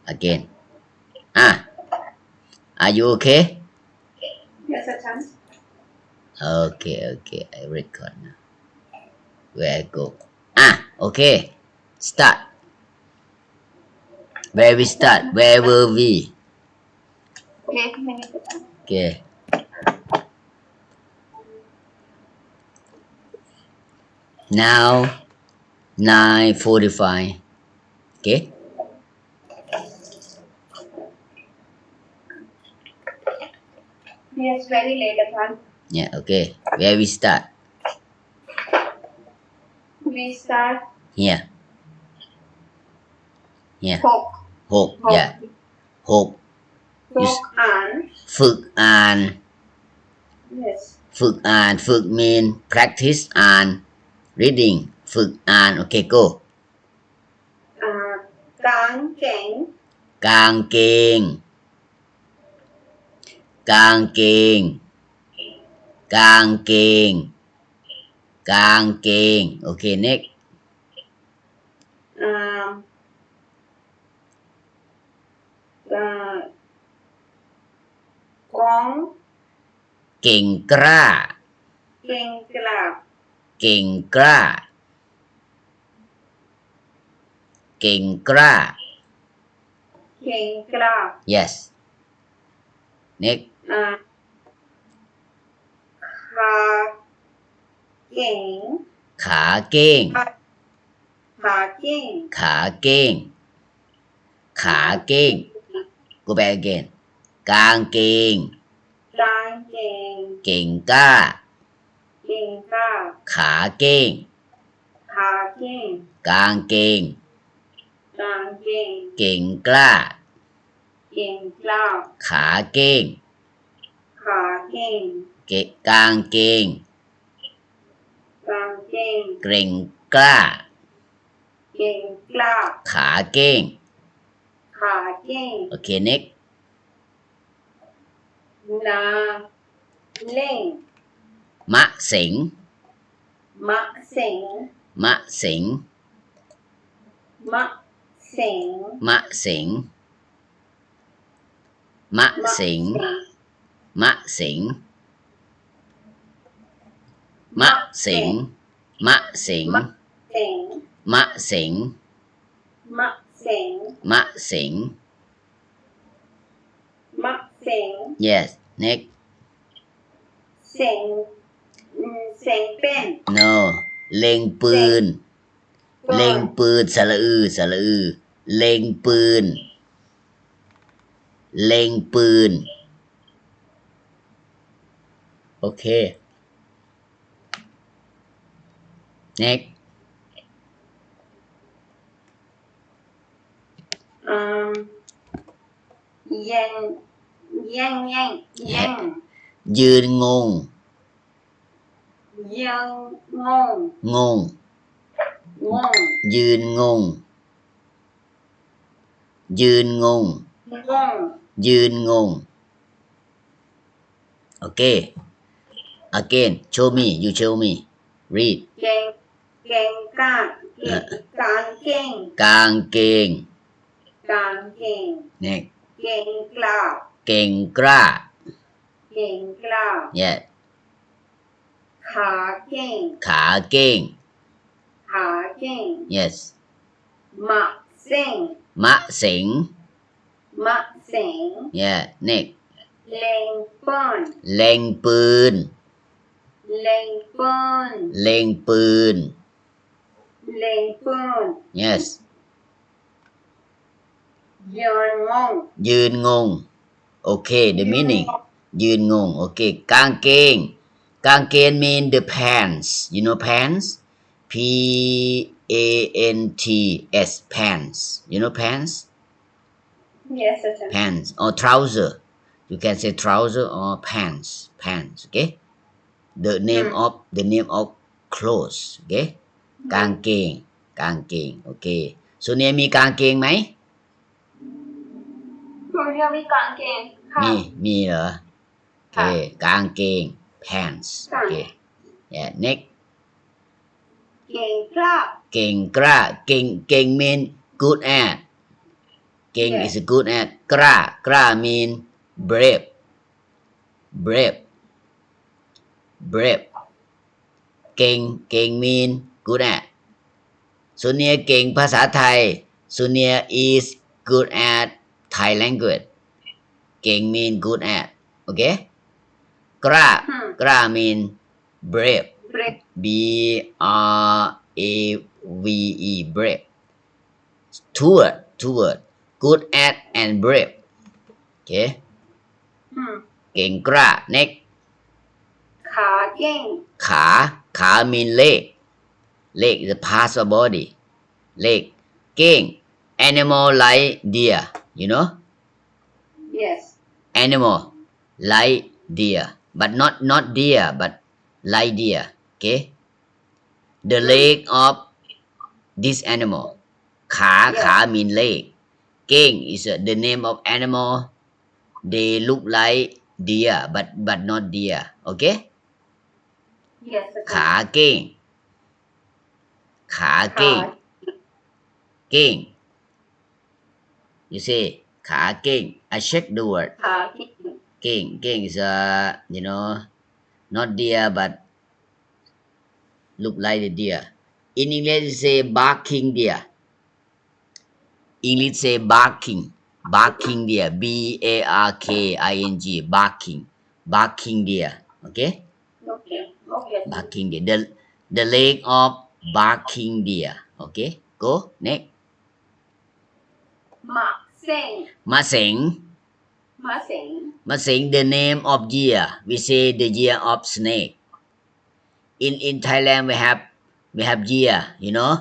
again are you okay Yes, sir. okay I record now where I go okay start where we start where were we okay now 9:45 okay Yes, very late, sir. yeah okay where we start We start here 6 yeah 6 Book and ฝึกอ่าน yes. ฝึกอ่าน ฝึก mean practice อ่าน reading ฝึกอ่าน okay go กางเกง กางเกง กางเกง กางเกง กางเกง okay next กอง เก่งกล้า เก่งกล้า เก่งกล้า เก่งกล้า เก่งกล้า yes next ขาเก้ง ขาเก้ง ขาเก้ง ขาเก้ง go back again กางเกง กางเกง เก่งกล้า เก่งกล้า ขาเก้ง ขาเก้ง กางเกง กางเกง เก่งกล้า เก่งกล้า ขาเก้ง ขาเก้ง กางเกง กางเกง เก่งกล้า เก่งกล้า ขาเก้ง ขาเก้ง okay next นาเล่ง มะเสง มะเสง มะเสง มะเสง มะเสง มะเสง มะเสง มะเสง มะเสง เสง มะเสง มะเสง มะเสง มะเสง yes next เสงเสงเป็น no เล็งปืน เล็งปืนสระอือสระอือเล็งปืน เล็งปืน okay next แย่งยืนงง ยังงง ยืนงง ยืนงง ยืนงง okay again show me you show me read เก่งกล้ากางเกง กางเกง กางเกง next เก่งกล้า เก่งกล้า เก่งกล้า yes ขาเก่ง ขาเก้ง ขาเก่ง yes มะเสง มะเสง มะเสง yeah next เล็งปืน เล็งปืน เล็งปืน เล็งปืน เล็งปืน yes ยืนงง ยืนงง okay the meaning ยืนงง okay กางเกง กางเกง mean the pants you know pants P A N T S pants you know pants yes sir pants or trouser you can say trouser or pants okay the name of clothes okay กางเกง กางเกง okay so เนี่ยมีกางเกงไหมมีกางเกงค่ะ มีเหรอ okay กางเกง pants okay yeah next เก่งกล้า เก่งกล้า เก่ง mean good at เ King Yes. is good at. Kra mean brave. Brave. Brave. King mean good at. สุเนียเก่งภาษาไทย Sunia is good at Thai language เก่ง mean good at okay กล้า mean brave Break. B R A V E brave two word good at and brave okay เก่งกล้า next ขาเก่ง ขา mean leg is a part of body leg เก่ง animal like deer you know Yes. animal like deer but not deer but like deer okay the leg of this animal ขา mean leg เก่ง is the name of animal they look like deer but not deer okay Yes. ขาเก่งขาเก่ง เก่ง you say ขาเก่ง I check the word ขาเก่ง king is you know not deer but look like the deer in English you say barking deer English say barking deer BARKING barking deer okay Okay. barking deer the leg of barking deer okay go next หมาเซ็ง มาเสง หมาเซ็ง Masing the name of year we say the year of snake in Thailand we have year you know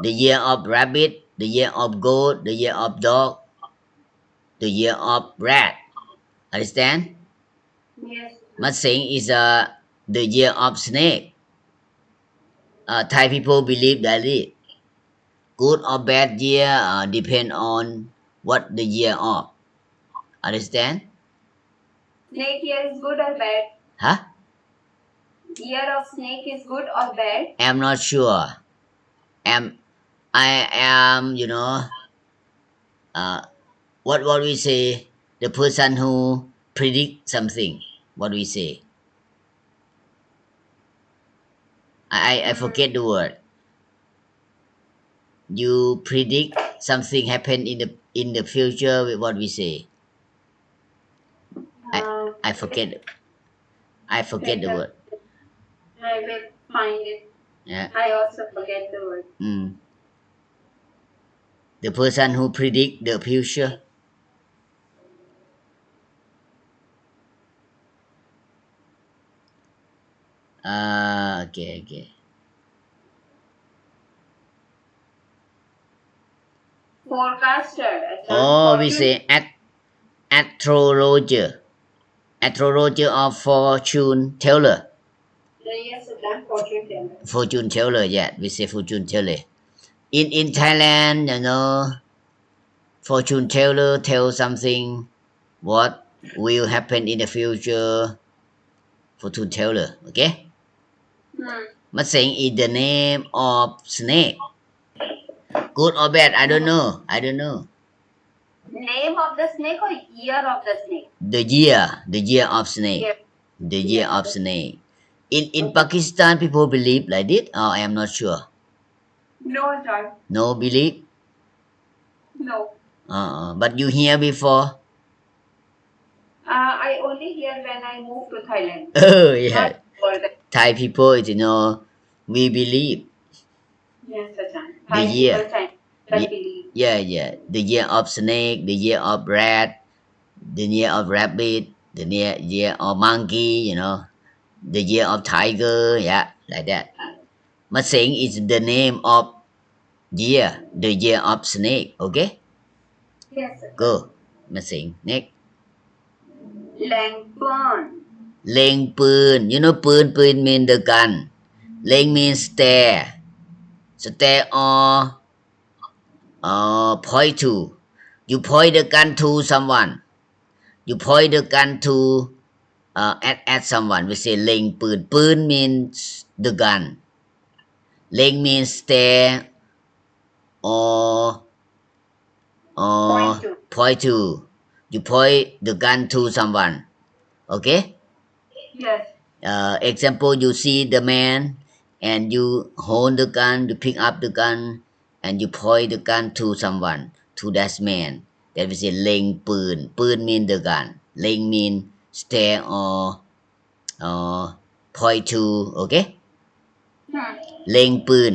the year of rabbit the year of goat the year of dog the year of rat understand Yes. Masing is the year of snake Thai people believe that it good or bad year depend on what the year of understand Snake year is good or bad? huh Year of snake is good or bad? I'm not sure I am you know what we say the person who predict something what we say I forget the word you predict something happen in the future with what we say I forget the word I will find it. yeah I also forget the word. the person who predict the future okay Forecaster. we say astrologer or fortune teller Yes, fortune teller. fortune teller yeah we say fortune teller in Thailand you know fortune teller tell something what will happen in the future fortune teller okay Masing is the name of snake good or bad I don't know Name of the snake or year of the snake? the year of snake Year. the year of snake in Pakistan people believe like this I am not sure No, sir. no believe No. but you hear before I only hear when I move to Thailand. oh yeah Not for the Thai people you know we believe yes, sir. the Thai year people Thai believe. yeah the year of snake the year of rat the year of rabbit the year of monkey you know the year of tiger yeah like that Masing is the name of year the year of snake okay Yes, sir. go Masing next Langburn. เล็งปืน you know ปืน mean the gun เล็ง mean stare or point to you point the gun to someone you point the gun to at someone we say เล็งปืน means the gun เล็ง means stare or Point to. point to you point the gun to someone okay Yes. Example you see the man and you hold the gun you pick up the gun and you point the gun to someone to that man that we say เล็งปืน ปืน mean the gun เล็ง mean stare or point to okay เล็งปืน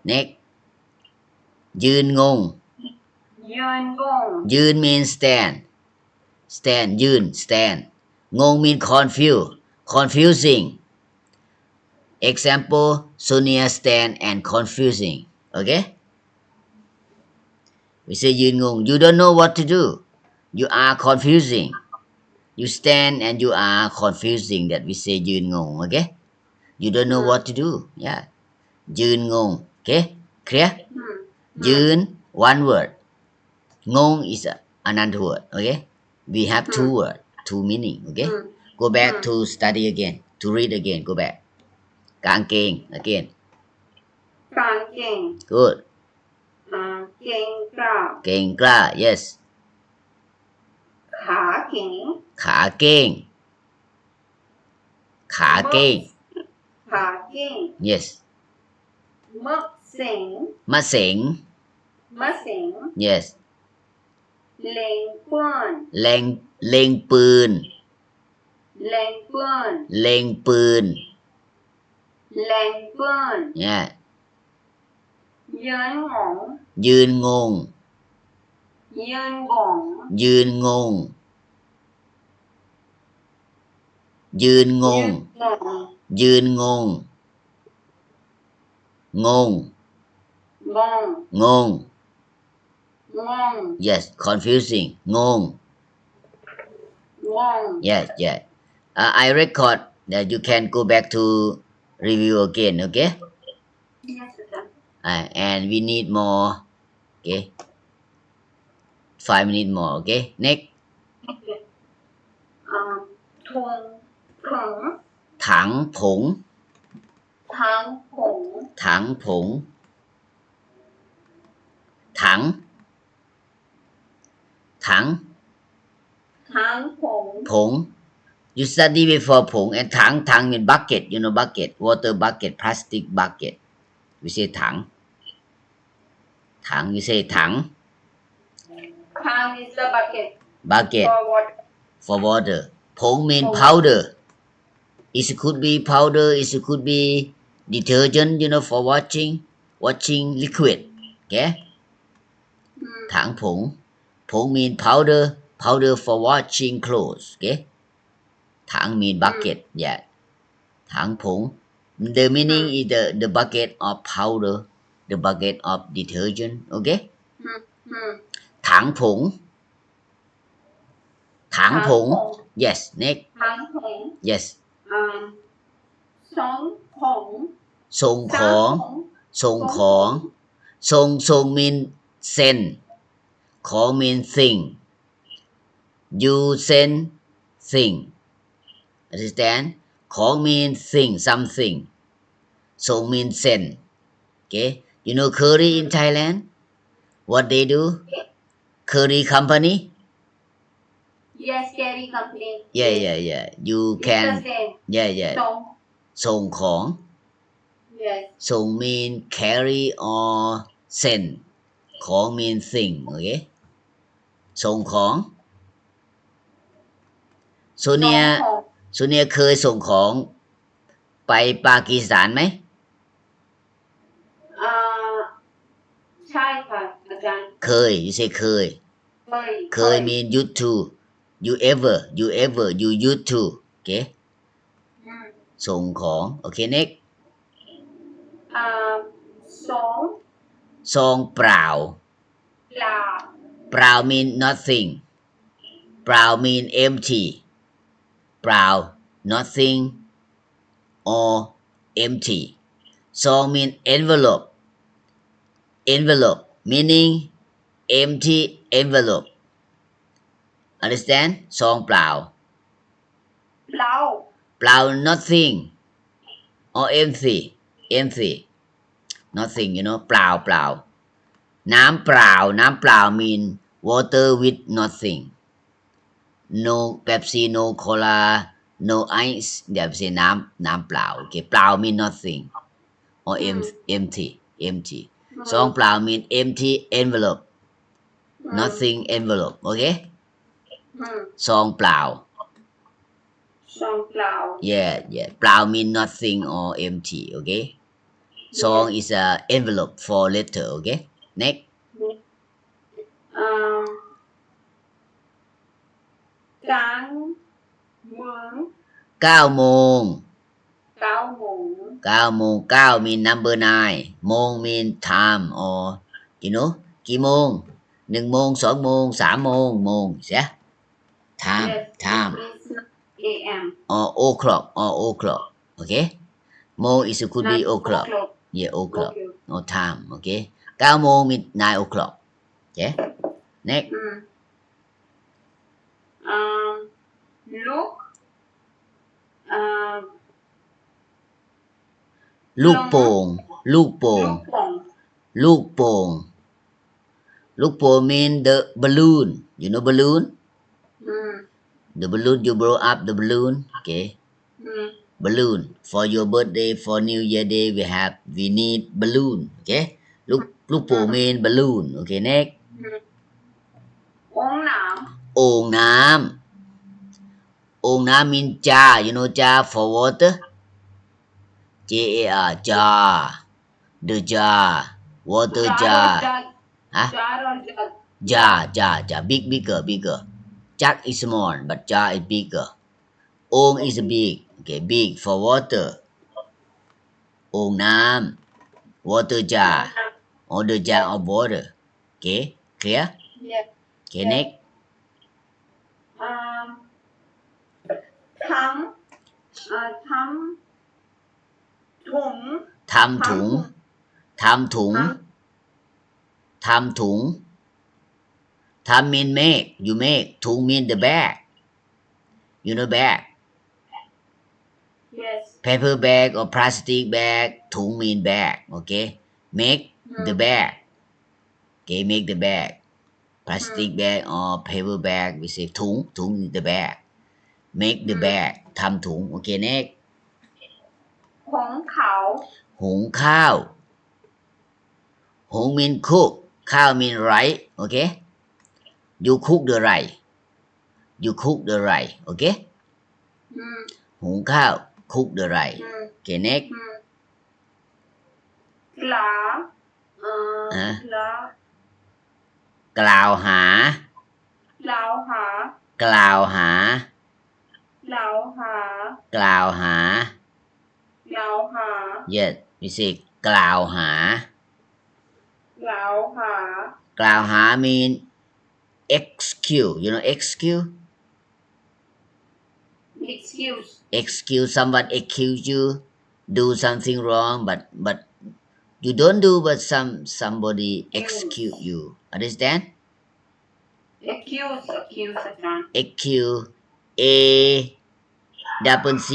next ยืนงง ยืนงง ยืน mean stand ยืน stand งง mean confusing example Sonia stand and confusing okay we say ยืนงง you don't know what to do you are confusing you stand and you are confusing that we say ยืนงง okay you don't know what to do yeah ยืนงง okay clear ยืน one word งง is another word okay we have two word two meaning okay go back to study again to read again go back กางเกง again กางเกง good เกงกล้า เก่งกล้า yes ขาเกง ขาเก้ง ขาเก้ง ขาเกง yes มะเสง มะเสง มะเสง yes เล็งปืน เล็งปืน เล็งปืน เล็งปืน เล็งปืน yeah ยืนงง ยืนงง ยืนงง ยืนงง ยืนงง ยืนงง งง งง งง งง yes confusing งง งง yes yes I record that you can go back to review again okay Yes, sir. and we need more okay 5 minutes more okay next ทงผง ถังผง ทั้งผง ถังผง ถัง ถัง ทั้งผง ผง you study before ผง and ถัง ถัง mean bucket you know bucket water bucket plastic bucket we say ถัง ถัง you say ถัง Can is the bucket bucket for water. for water ผง mean powder it could be powder it could be detergent you know for washing liquid okay ถังผง ผง mean powder for washing clothes okay ถัง mean bucket yeah ถังผง the meaning is the bucket of powder the bucket of detergent okay ถังผง ถังผง yes next ทั้งผง yes สองผง ส่งของ ส่งของ ส่ง mean send ของ mean thing you send thing understand ของ mean thing something ส่ง mean send okay you know curry in Thailand what they do curry company Yes, dairy company. yeah you It's can the same. yeah ส่งของ Yes. ส่ง mean carry or send ของ mean thing okay ส่งของ โซเนียเคยส่งของไปปากีสถานไหม ใช่ค่ะอาจารย์ เคย you say เคย เคย mean used to you ever you used to okay ส่งของ okay next ซองเปล่า เปล่า mean nothing เปล่า mean empty เปล่า nothing or empty ซอง mean envelope meaning empty envelope understand ซองเปล่า เปล่า nothing or empty nothing you know เปล่า น้ำเปล่า น้ำเปล่า mean water with nothing. No Pepsi, no Cola, no ice. เดี๋ยวไป say น้ำเปล่า โอเค เปล่า mean nothing. Or empty. ซองเปล่า mean empty envelope. Nothing envelope. โอเค ซองเปล่า ซองเปล่า Yeah. เปล่า mean nothing or empty. โอเค ซอง is a envelope for letter. โอเค Next. กลางเมือง 9 โมง 9 โมง 9 โมง 9 mean number 9 โมง mean time or you know กี่โมง 1 โมง 2 โมง 3 โมง โมง เสีย time AM or o'clock โอเค โมง is could be o'clock yeah o'clock or time โอเค 9 โมง mean 9 o'clock โอเค next look ลูกโป่ง ลูกโป่ง ลูกโป่ง ลูกโป่ง mean the balloon you know balloon the balloon you blow up the balloon okay balloon for your birthday for new year day we need balloon okay ลูกโป่ง mean balloon okay next โอ่งน้ำ โอ่งน้ำ โอ่งน้ำ mean jar you know jar for water jar jar the jar water jar huh jar bigger jug is small but jar is bigger โอ่ง is big okay big for water โอ่งน้ำ water jar or the jar of water okay clear okay next ทำถุง ทำถุง ทำถุง ทำถุง ทำ mean make you make ถุง mean the bag you know bag yes paper bag or plastic bag ถุง mean bag okay make the bag okay make the bag plastic bag or paper bag we say ถุง is the bag make the bag ทำถุง okay next หุงข้าว หุงข้าว หุง mean cook ข้าว mean rice okay you cook the rice okay หุงข้าว cook the rice okay next กล่าวหา กล่าวหา กล่าวหา กล่าวหา yes we say กล่าวหา กล่าวหา mean excuse you know excuse someone accuse you do something wrong but you don't do but somebody excuse you understand accuse accuse a double c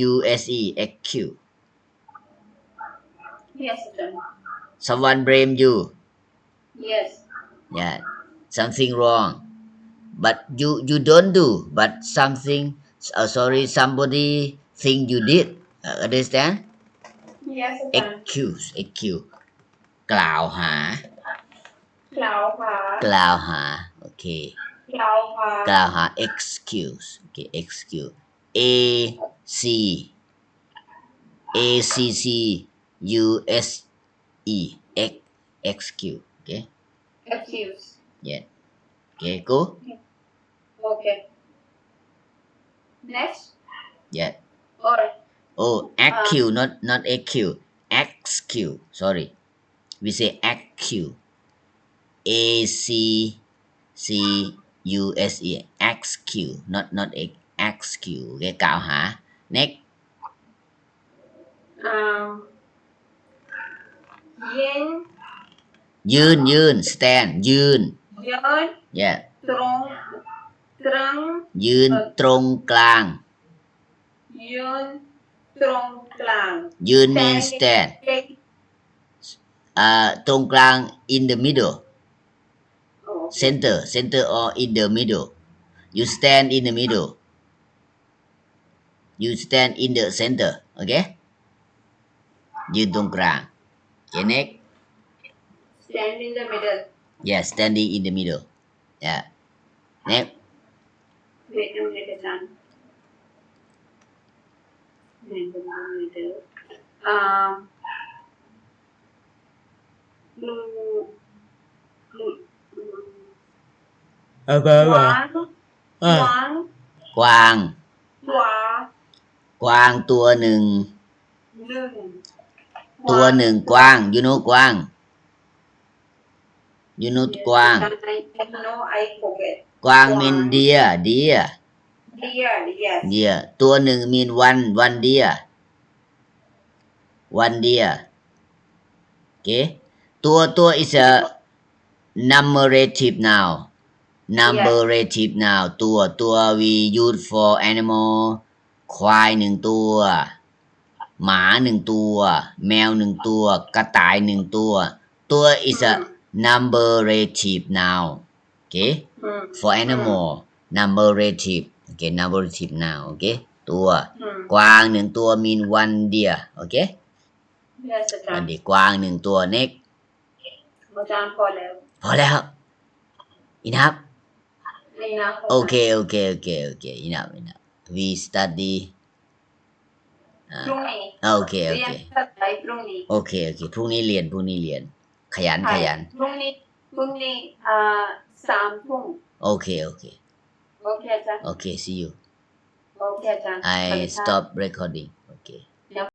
u s e accuse yes someone blame you yes yeah something wrong but you don't do but something somebody think you did understand yes accuse กล่าวหา กล่าวหา okay กล่าวหา กล่าวหา excuse okay excuse a c u s e excuse okay accuse yeah okay go okay next yeah or accuse not accuse excuse sorry we say accuse a c u s e excuse not excuse okay กล่าวหา next ยืน stand ยืน yeah ตรง ยืนตรงกลาง ยืน mean stand ตรงกลาง in the middle Okay. center or in the middle you stand in the middle you stand in the center okay ยืนตรงกลาง okay next Stand in the middle. yeah standing in the middle yeah next Wait a minute, Ajahn. In the middle. Quang. กวาง Quang. กวางตัวหนึ่ง Lưng. ตัวหนึ่งกวาง you know กวาง you know กวาง I forget. กวาง mean deer Deer, yes. deer ตัวหนึ่ง mean one deer one deer okay ตัว is a numerative noun numerative noun ตัว we use for animal ควาย1ตัวหมา1ตัวแมว1ตัวกระต่าย1ตัวis a numerative noun okay for animal numerative okay numerative noun okay ตัวกวาง1ตัว mean one deer okay Yes, อัน Ajahn. นี้กวาง1ตัว next Ajahn, พอแล้ว พอแล้ว enough Enough. okay enough we study พรุ่งนี้ okay เรียนภาษาไทยพรุ่งนี้ okay พรุ่งนี้เรียนขยัน พรุ่งนี้3 ทุ่ม okay โอเคอาจารย์ okay see you โอเคอาจารย์ I stop recording okay